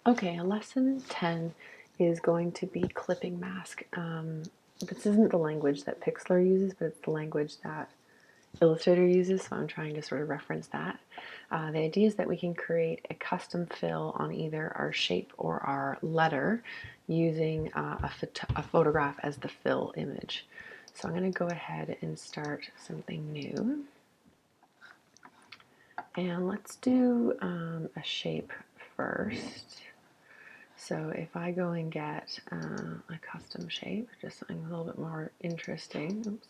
Okay, lesson 10 is going to be clipping mask. This isn't the language that Pixlr uses, but it's the language that Illustrator uses, so I'm trying to sort of reference that. The idea is that we can create a custom fill on either our shape or our letter using a photograph as the fill image. So I'm going to go ahead and start something new. And let's do a shape first. So if I go and get a custom shape, just something a little bit more interesting. Oops.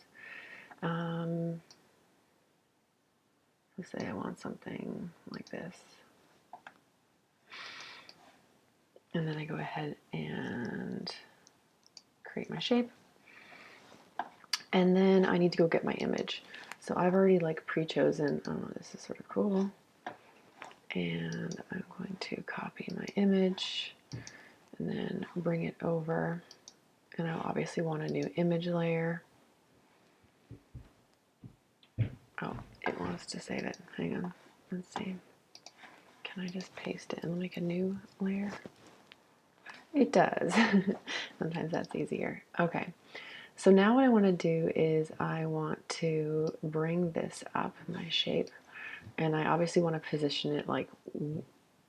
Let's say I want something like this. And then I go ahead and create my shape. And then I need to go get my image. So I've already like pre-chosen, oh, this is sort of cool. And I'm going to copy my image and then bring it over. And I'll obviously want a new image layer. Oh, it wants to save it. Hang on. Let's see. Can I just paste it and make a new layer? It does. Sometimes that's easier. Okay. So now what I want to do is I want to bring this up, my shape, and I obviously want to position it like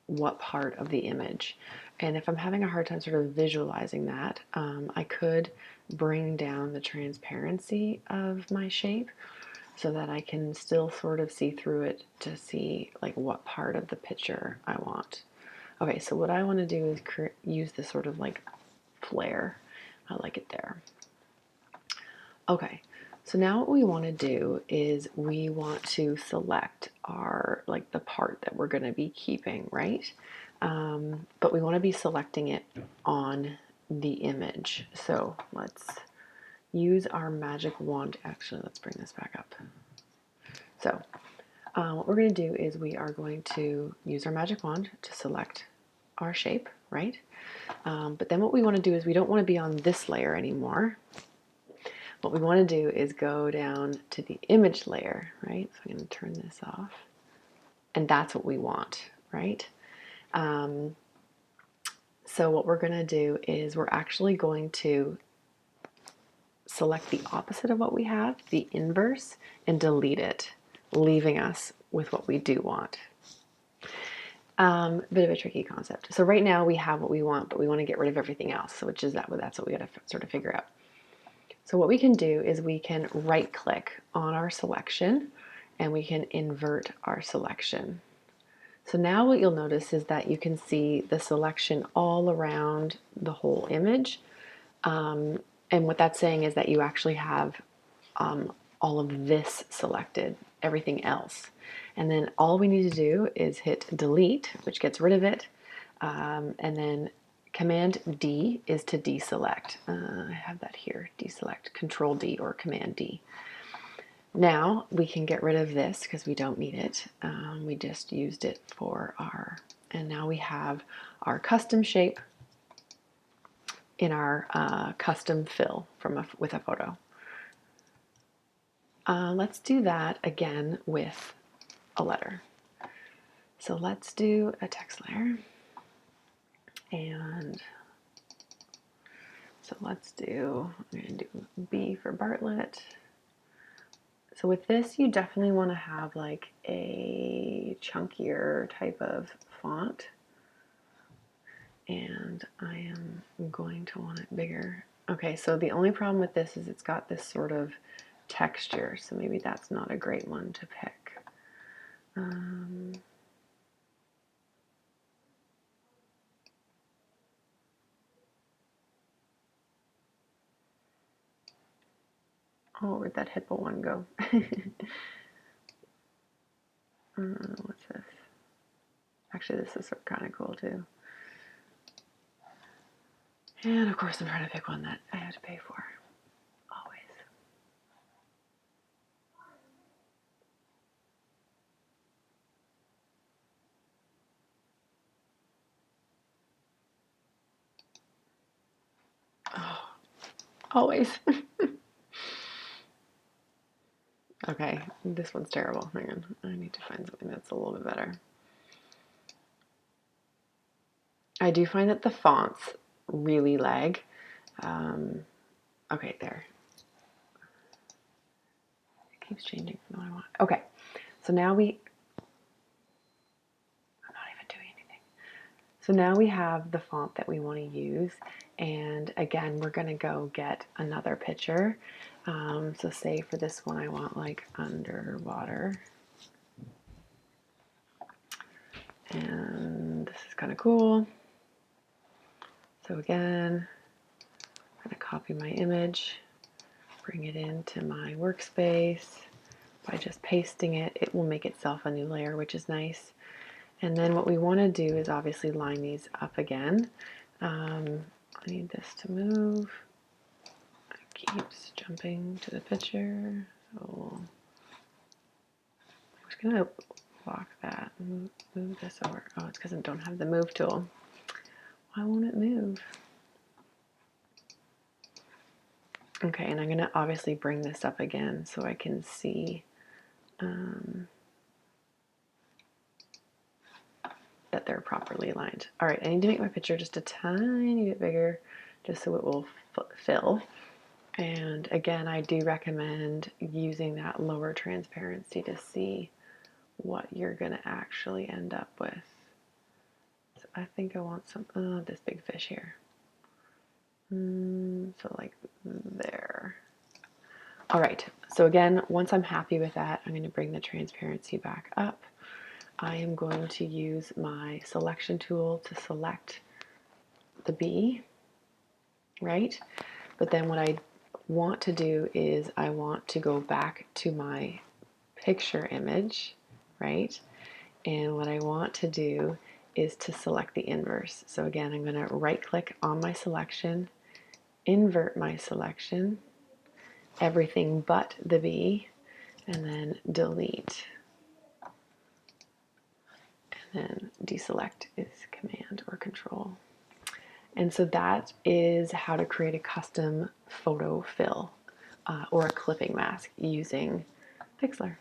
what part of the image. And if I'm having a hard time sort of visualizing that, I could bring down the transparency of my shape so that I can still sort of see through it to see like what part of the picture I want. Okay, so what I want to do is use this sort of like flare. I like it there. Okay, so now what we want to do is we want to select our, like the part that we're going to be keeping, right? But we want to be selecting it on the image. So let's use our magic wand. Actually, let's bring this back up. So what we're going to do is we are going to use our magic wand to select our shape, right? But then what we want to do is we don't want to be on this layer anymore. What we want to do is go down to the image layer, right? So I'm going to turn this off. And that's what we want, right? So what we're going to do is we're actually going to select the opposite of what we have, the inverse, and delete it, leaving us with what we do want. Bit of a tricky concept. So right now we have what we want, but we want to get rid of everything else. So which is that's what we got to sort of figure out. So what we can do is we can right click on our selection and we can invert our selection. So now what you'll notice is that you can see the selection all around the whole image. And what that's saying is that you actually have all of this selected, everything else. And then all we need to do is hit delete, which gets rid of it. And then Command D is to deselect. I have that here, deselect, Control D or Command D. Now we can get rid of this because we don't need it. We just used it for our, and now we have our custom shape in our custom fill with a photo. Let's do that again with a letter. So let's do a text layer. And so let's do, I'm going to do B for Bartlett. So with this, you definitely want to have like a chunkier type of font. And I am going to want it bigger. Okay, so the only problem with this is it's got this sort of texture, so maybe that's not a great one to pick. Oh, where'd that hippo one go? What's this? Actually, this is kind of cool too. And of course, I'm trying to pick one that I have to pay for. Always. Oh, always. Okay, this one's terrible. Hang on. I need to find something that's a little bit better. I do find that the fonts really lag. Okay, there. It keeps changing from what I want. Okay, so now I'm not even doing anything. So now we have the font that we want to use. And again, we're going to go get another picture. So say for this one, I want like underwater. And this is kind of cool. So again, I'm going to copy my image, bring it into my workspace. By just pasting it, it will make itself a new layer, which is nice. And then what we want to do is obviously line these up again. I need this to move. It keeps jumping to the picture. So I'm just going to lock that and move this over. Oh, it's because I don't have the move tool. Why won't it move? Okay, and I'm going to obviously bring this up again so I can see that they're properly aligned. All right, I need to make my picture just a tiny bit bigger just so it will fill. And again, I do recommend using that lower transparency to see what you're going to actually end up with. So I think I want some, this big fish here. So like there. All right, so again, once I'm happy with that, I'm going to bring the transparency back up. I am going to use my selection tool to select the bee, right? But then what I want to do is I want to go back to my picture image, right? And what I want to do is to select the inverse. So again, I'm going to right click on my selection, invert my selection, everything but the bee, and then delete. And then deselect is command or control. And so that is how to create a custom photo fill or a clipping mask using Pixlr.